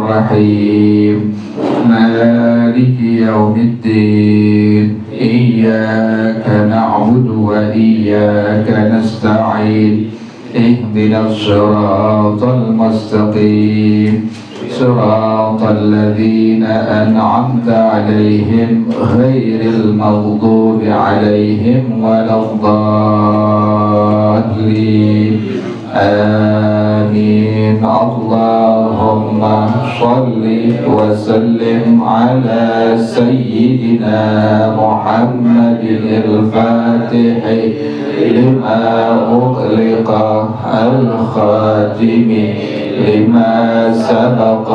الرحيم مالك يوم الدين إياك نعبد وإياك نستعين اهدنا الصراط المستقيم صراط الذين أنعمت عليهم غير المغضوب عليهم ولا الضالين آمين اللهم صل وسلم على سيدنا محمد الفاتح لما أغلق الخاتم لما سبق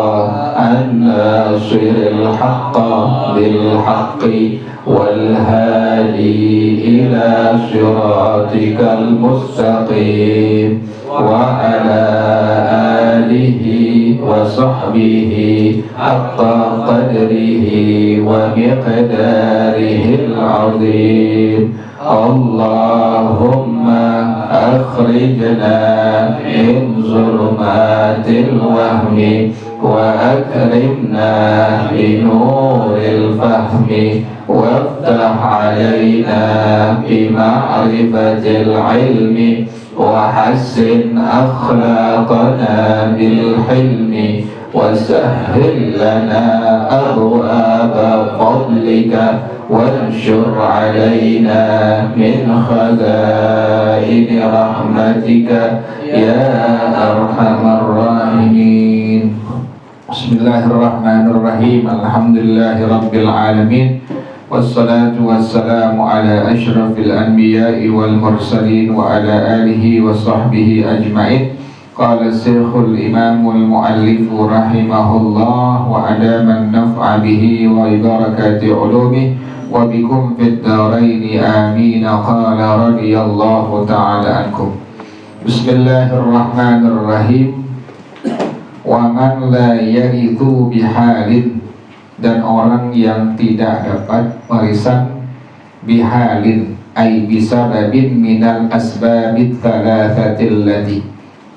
الناصر الحق بالحق والهادي إلى صراطك المستقيم وعلى آله وصحبه حق قدره ومقداره العظيم اللهم أخرجنا من ظلمات الوهم وأكرمنا بنور الفهم وافتح علينا بمعرفة العلم وحسن أخلاقنا بالحلم وسهل لنا أبواب فضلك وانشر علينا من خزائن رحمتك يا أرحم الراحمين بسم الله الرحمن الرحيم الحمد لله رب العالمين والصلاة والسلام على أشرف الأنبياء والمرسلين وعلى آله وصحبه أجمعين قال الشيخ الإمام المؤلف رحمه الله وأدام النفع به وبركات علومه وبكم في الدارين آمين قال رضي الله تعالى عنكم بسم الله الرحمن الرحيم ومن لا يرث بحال dan orang yang tidak dapat warisan bihalin ay bisababin minal asbabit thalathatil lati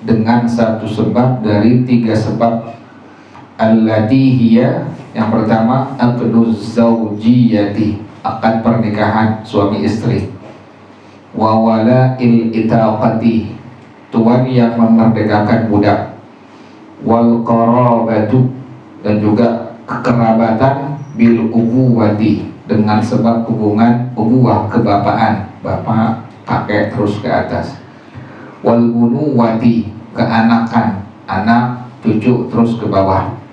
dengan satu sebab dari tiga sebab allati hiya yang pertama aqduz zaujiyati akad pernikahan suami istri wa wala'il itaqati tuan yang memerdekakan budak wal qarabatu dan juga kekerabatan bil ubuwati dengan sebab hubungan ubuwah kebapaan bapak kakek terus ke atas wal bunuwati keanakan anak cucu terus ke bawah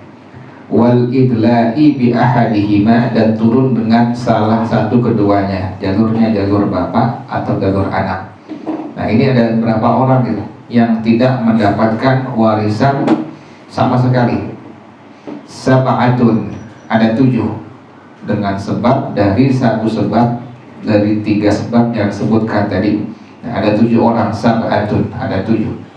wal idla'i bi ahadihima dan turun dengan salah satu keduanya jalurnya jalur bapak atau jalur anak. Nah ini ada berapa orang gitu yang tidak mendapatkan warisan sama sekali. Sab'atun ada 7 dengan sebab dari satu sebab dari tiga sebab yang disebutkan tadi. Nah, ada 7 orang sab'atun ada 7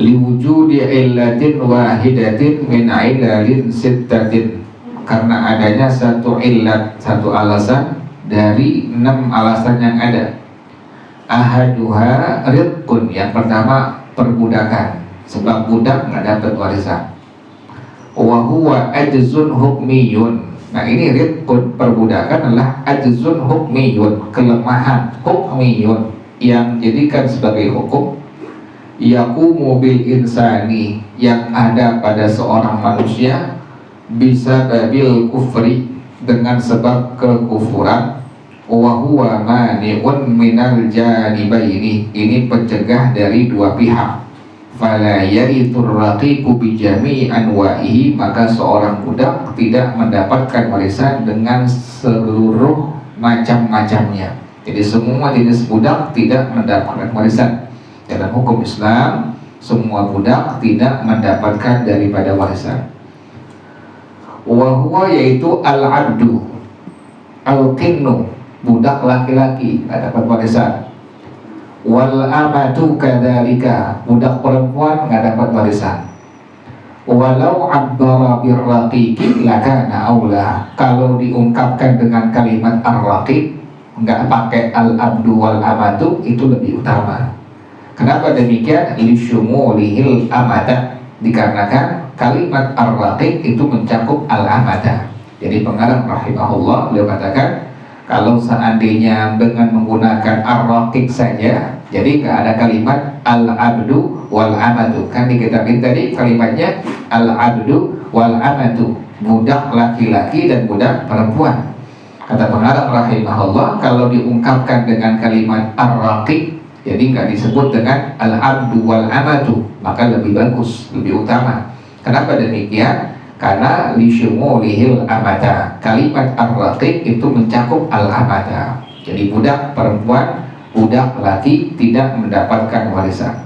liwujudi illatin wahidatin min ilalin sittatin karena adanya satu illat satu alasan dari 6 alasan yang ada. Ahaduha ridqun yang pertama perbudakan sebab budak nggak dapat warisan. Wa huwa ajzun hukmiyun. Nah ini ridqun perbudakan adalah ajzun hukmiyun kelemahan hukmiyun yang jadikan sebagai hukum yaqumu bil insani yang ada pada seorang manusia bisa babil kufri dengan sebab kekufuran wa huwa mani'un minal janibaini ini pencegah dari dua pihak. Fala yarithur raqiqu bi jami'i anwa'ihi maka seorang budak tidak mendapatkan warisan dengan seluruh macam-macamnya. Jadi semua jenis budak tidak mendapatkan warisan. Dalam hukum Islam semua budak tidak mendapatkan daripada warisan. Wa huwa yaitu al-abdu al-qinnu budak laki-laki tidak dapat warisan. Wal amatu kadzalika budak perempuan nggak dapat warisan. Walau abbara birraqiqi lakana aula kalau diungkapkan dengan kalimat ar-raqiq nggak pakai al-abdu wal amatu itu lebih utama. Kenapa demikian? Lisyumulihil amata dikarenakan kalimat ar-raqiq itu mencakup al-amata. Jadi pengarang rahimahullah beliau katakan kalau seandainya dengan menggunakan ar-raqiq saja, jadi nggak ada kalimat al-abdu wal amatu. Kan di kitab ini tadi kalimatnya al-abdu wal amatu, budak laki-laki dan budak perempuan. Kata pengarang rahimahullah, kalau diungkapkan dengan kalimat ar-raqiq, jadi nggak disebut dengan al-abdu wal amatu, maka lebih bagus, lebih utama. Kenapa demikian? Karena lisyumulihil amata, kalimat ar-raqiq itu mencakup al-amata. Jadi budak perempuan, budak laki tidak mendapatkan warisan.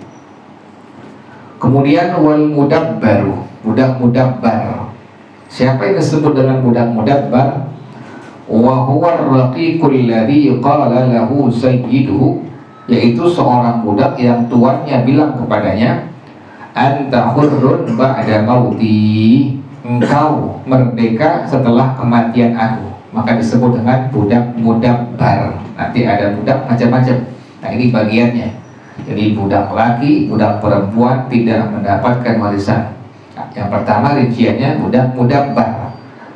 Kemudian wal mudabbaru, budak mudabbar. Siapa yang disebut dengan budak mudabbar? Wa huwa ar-raqiqul ladzi qala lahu sayyiduhu, yaitu seorang budak yang tuannya bilang kepadanya, anta hurrun ba'da mauti, engkau merdeka setelah kematian aku, maka disebut dengan budak mudabbar. Nanti ada budak macam-macam. Nah ini bagiannya. Jadi budak laki, budak perempuan tidak mendapatkan warisan. Nah, yang pertama rinciannya budak mudabbar.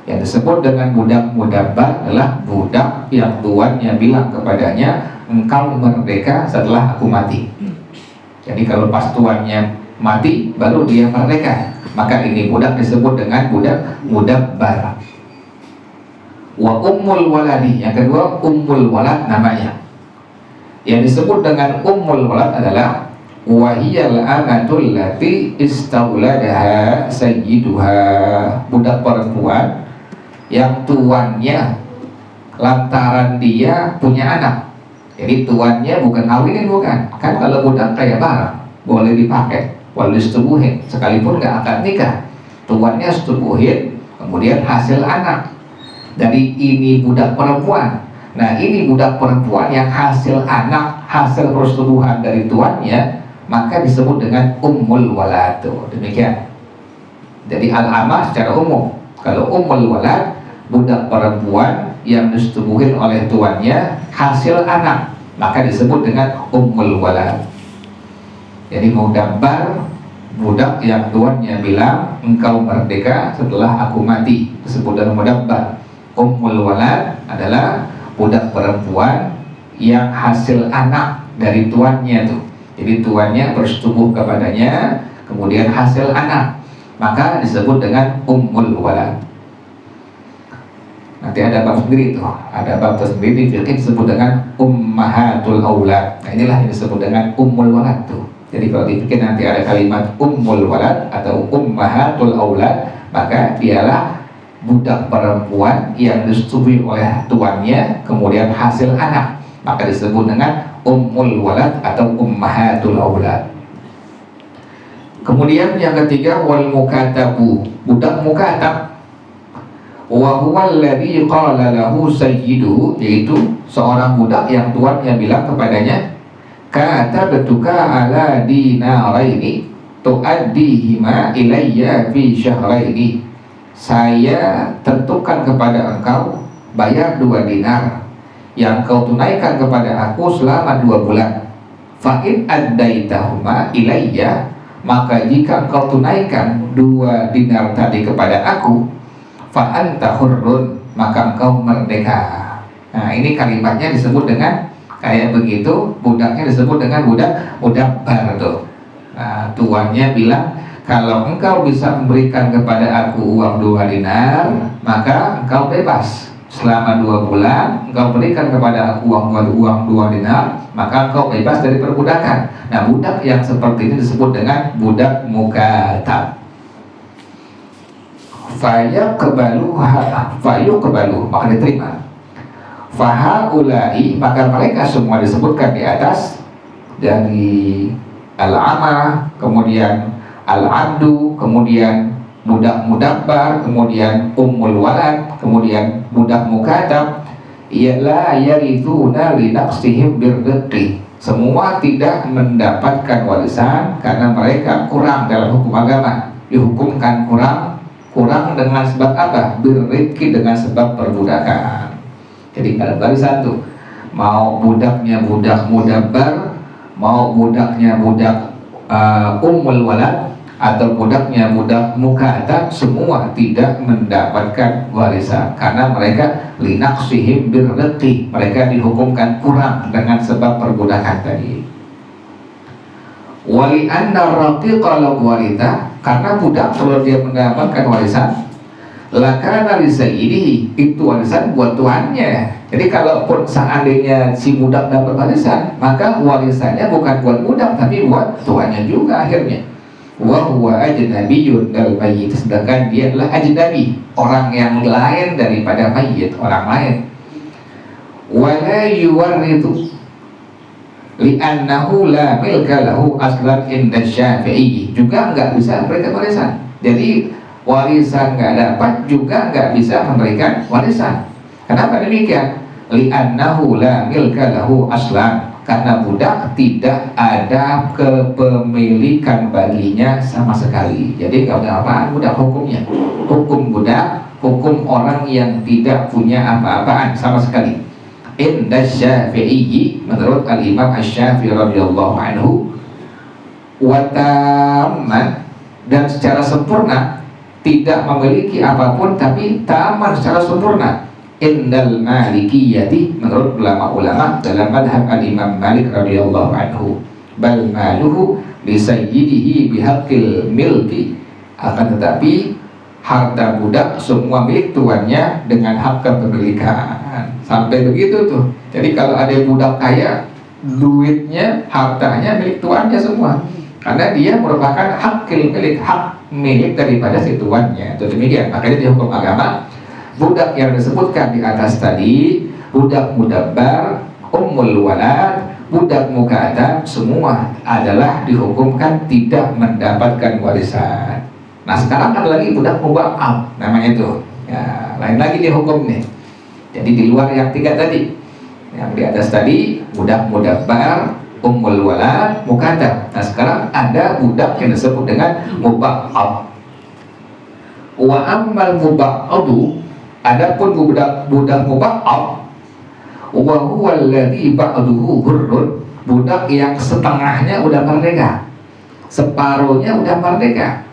Yang disebut dengan budak mudabbar adalah budak yang tuannya bilang kepadanya, engkau merdeka setelah aku mati. Jadi kalau pas tuannya mati baru dia merdeka, maka ini budak disebut dengan budak mudabbar. Wa ummul waladi, yang kedua ummul walad namanya. Yang disebut dengan ummul walad adalah wahiyal amatul lati istawladaha sayyiduha, budak perempuan yang tuannya lantaran dia punya anak. Jadi tuannya bukan ngawinin, bukan. Kan kalau budak kayak barang boleh dipakai, boleh disetubuhin, sekalipun nggak akan nikah, tuannya setubuhin, kemudian hasil anak. Dari ini budak perempuan. Nah ini budak perempuan yang hasil anak, hasil persetubuhan dari tuannya, maka disebut dengan ummul walad. Demikian. Jadi al-amah secara umum. Kalau ummul walad, budak perempuan yang disetubuhin oleh tuannya hasil anak, maka disebut dengan ummul walad. Jadi mudabbar, budak yang tuannya bilang engkau merdeka setelah aku mati, disebut dengan mudabbar. Ummul walad adalah budak perempuan yang hasil anak dari tuannya tuh. Jadi tuannya bersetubuh kepadanya, kemudian hasil anak, maka disebut dengan ummul walad. Nanti ada bab sendiri tuh, ada bab tersendiri di fikih disebut dengan ummahatul aulad. Nah inilah yang disebut dengan ummul walad tuh. Jadi kalau di fikih nanti ada kalimat ummul walad atau ummahatul aulad, maka dialah budak perempuan yang disetujui oleh tuannya kemudian hasil anak, maka disebut dengan ummul walad atau ummahatul aulad. Kemudian yang ketiga wal mukatabu, budak mukatab. Wa huwa alladhi qala lahu sayyiduhu, yaitu seorang budak yang tuannya bilang kepadanya, katabtuka ala dinaraini tu'addihima ilayya fi syahraini, saya tentukan kepada engkau bayar 2 dinar yang kau tunaikan kepada aku selama 2 bulan. Fa in addaitahuma ilayya, maka jika engkau tunaikan 2 dinar tadi kepada aku, fa anta hurrun, maka engkau merdeka. Nah ini kalimatnya disebut dengan kayak begitu, budaknya disebut dengan budak mudabbar tuh. Nah, tuannya bilang kalau engkau bisa memberikan kepada aku uang 2 dinar, maka engkau bebas selama 2 bulan. Engkau berikan kepada aku uang 2 dinar, maka engkau bebas dari perbudakan. Nah budak yang seperti ini disebut dengan budak mukatab. Fayuqbalu, maka diterima. Fahaulai, maka mereka semua disebutkan di atas, dari al-amah, kemudian al-abdu, kemudian budak mudabbar, kemudian ummul walad, kemudian budak mukatab, la yarithuna li naqsihim birriqi, semua tidak mendapatkan warisan karena mereka kurang dalam hukum agama, dihukumkan kurang dengan sebab apa? Birriqi, dengan sebab perbudakan. Jadi ada barisan tuh, mau budaknya budak mudabbar, mau budaknya budak ummul walad, atau budaknya budak mukatab, semua tidak mendapatkan warisan karena mereka linaqsihim birriqi, mereka dihukumkan kurang dengan sebab perbudakan tadi. Wali anna raqiqa law warita, karena budak kalau dia mendapatkan warisan lakana li sayyidihi, itu warisan buat tuannya. Jadi kalaupun seandainya si budak dapat warisan, maka warisannya bukan buat budak tapi buat tuannya juga akhirnya. Wa huwa ajnabiyyun dal mayyit, sedangkan dia adalah ajnabi, orang yang lain daripada mayyit, orang lain. Wala yuwarritu li'annahu la milka lahu aslan inda Syafi'i, juga nggak bisa memberikan warisan. Jadi warisan nggak dapat, juga nggak bisa memberikan warisan. Kenapa demikian? Li'annahu la milka lahu aslan, karena budak tidak ada kepemilikan baginya sama sekali. Jadi nggak ada apa-apaan budak hukumnya. Hukum budak, hukum orang yang tidak punya apa-apaan sama sekali. Inda Syafi'i, menurut Al-Imam Asy-Syafi'i radhiyallahu anhu, wa tamman, dan secara sempurna, tidak memiliki apapun tapi taman secara sempurna. Indal Malikiyati, menurut ulama-ulama dalam madhab Al-Imam Malik radhiyallahu anhu, bal maluhu li sayyidihi bihaqqil milki, akan tetapi harta budak semua milik tuannya dengan hak kepemilikan. Sampai begitu tuh. Jadi kalau ada budak kaya, duitnya, hartanya milik tuannya semua, karena dia merupakan hakil milik, hak milik daripada si tuannya. Itu demikian. Makanya di hukum agama, budak yang disebutkan di atas tadi, budak mudabbar, ummul walad, budak mukatab, semua adalah dihukumkan tidak mendapatkan warisan. Nah sekarang ada lagi budak muba'ab namanya itu, ya, lain lagi dia hukum nih. Jadi di luar yang tiga tadi, yang di atas tadi budak mudabbar, ummul walad, mukatab. Nah sekarang ada budak yang disebut dengan muba'ab. Wa ammal muba'adu, adapun budak muba'ab, wa huwa alladhi ba'duhu hurrun, budak yang setengahnya udah merdeka, separuhnya udah merdeka.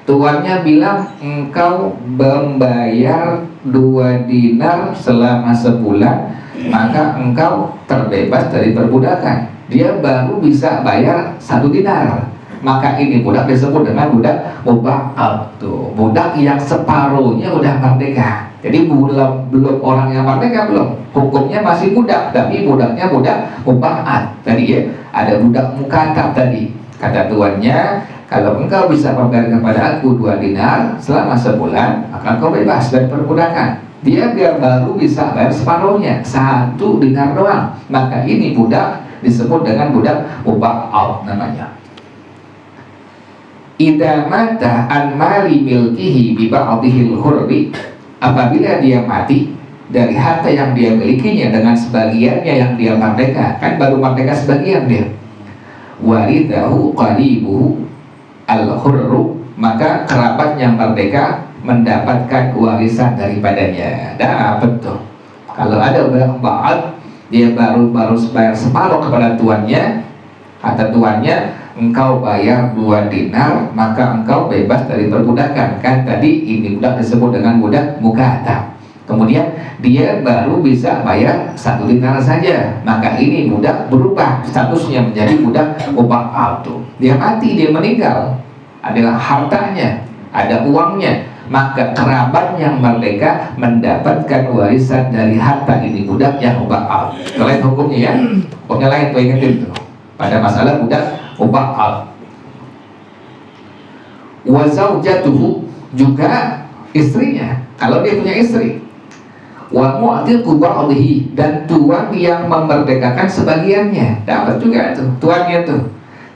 Tuannya bilang engkau membayar 2 dinar selama sebulan, maka engkau terbebas dari perbudakan. Dia baru bisa bayar 1 dinar, maka ini budak disebut dengan budak muba'ab. Tuh, budak yang separuhnya udah merdeka. Jadi belum orang yang merdeka, belum, hukumnya masih budak, tapi budaknya budak muba'ab. Tadi ya, ada budak mukatab tadi, kata tuannya, kalau engkau bisa membayar kepada aku 2 dinar selama sebulan, maka engkau bebas dari perbudakan. Dia biar baru bisa bayar separuhnya, 1 dinar doang. Maka ini budak disebut dengan budak muba'ab namanya. Idza mata an mali milkihi bi ba'dihil hurri, apabila dia mati dari harta yang dia milikinya dengan sebagiannya yang dia merdeka, kan baru merdeka sebagian dia. Warithahu qaribuhu al-hurru, maka kerabat yang merdeka mendapatkan warisan daripadanya. Dapat tuh. Kalau ada budak muba'ab, dia baru bayar separuh kepada tuannya, kata tuannya, engkau bayar 2 dinar, maka engkau bebas dari perbudakan. Kan tadi ini budak disebut dengan budak mukatab. Kemudian dia baru bisa bayar 1 dinar saja, maka ini budak berubah statusnya menjadi budak muba'ab. Dia mati, dia meninggal, adalah hartanya, ada uangnya, maka kerabat yang merdeka mendapatkan warisan dari harta ini budak yang muba'ab. Lain hukumnya ya, hukumnya lain tuh, ingetin tuh pada masalah budak muba'ab. Wa zaujatuhu, juga istrinya, kalau dia punya istri. Wa mu'tiqu ba'dihi, dan tuan yang memerdekakan sebagiannya, dapat juga tuh tuannya tuh.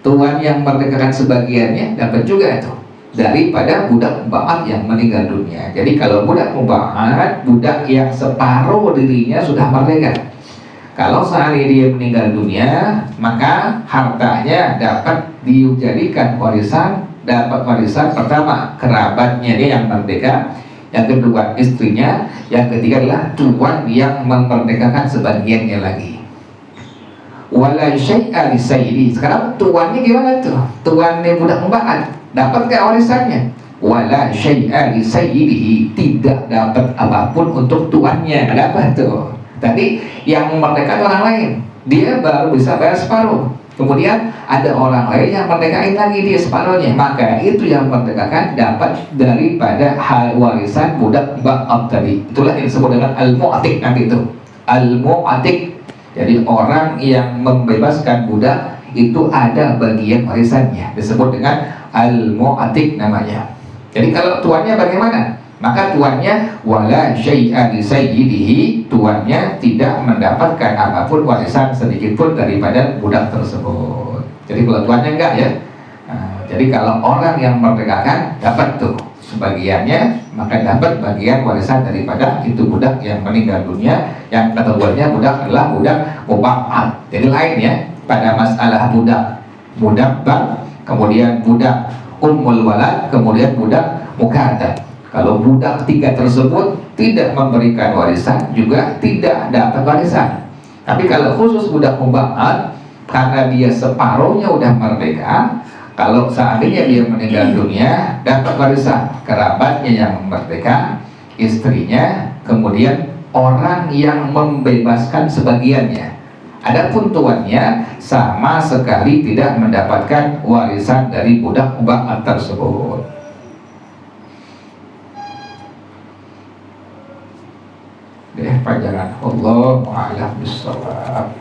Tuan yang memerdekakan sebagiannya dapat juga tuh daripada budak muba'ab yang meninggal dunia. Jadi kalau budak muba'ab, budak yang separuh dirinya sudah merdeka, kalau seandainya dia meninggal dunia, maka hartanya dapat dijadikan warisan. Dapat warisan pertama kerabatnya dia yang merdeka, yang kedua istrinya, yang ketiga adalah tuan yang memerdekakan sebagiannya lagi. wala syai'a li sayyidi. Sekarang tuannya gimana tuh? Tuannya budak pembaan dapat gak warisannya? Wala syai'a li sayyidihi, tidak dapat apapun untuk tuannya. Ada apa tuh? Tadi yang memerdekakan orang lain, dia baru bisa bayar separuh. Kemudian ada orang lain yang merdekain lagi dia separuhnya, maka itu yang merdekakan dapat daripada hal warisan budak ba'ab tadi. Itulah yang disebut dengan al-mu'atik nanti itu. Al-mu'atik. Jadi orang yang membebaskan budak itu ada bagian warisannya, disebut dengan al-mu'atik namanya. Jadi kalau tuannya bagaimana? Maka tuannya wala syai'a li sayyidihi, tuannya tidak mendapatkan apapun warisan sedikit pun daripada budak tersebut. Jadi kalau tuannya enggak ya. Nah, jadi kalau orang yang merdekakan dapat tuh sebagiannya, maka dapat bagian warisan daripada itu budak yang meninggal dunia, yang kategorinya budak adalah budak muba'ad. Jadi lain ya, pada masalah budak bang, kemudian budak ummul walad, kemudian budak mukatab. Kalau budak tiga tersebut tidak memberikan warisan, juga tidak dapat warisan. Tapi kalau khusus budak muba'ad, karena dia separuhnya udah merdeka, kalau seandainya dia meninggal dunia dapat warisan kerabatnya yang merdeka, istrinya, kemudian orang yang membebaskan sebagiannya. Adapun tuannya sama sekali tidak mendapatkan warisan dari budak muba'ad tersebut. Panjangan Allah a'lam bishawab.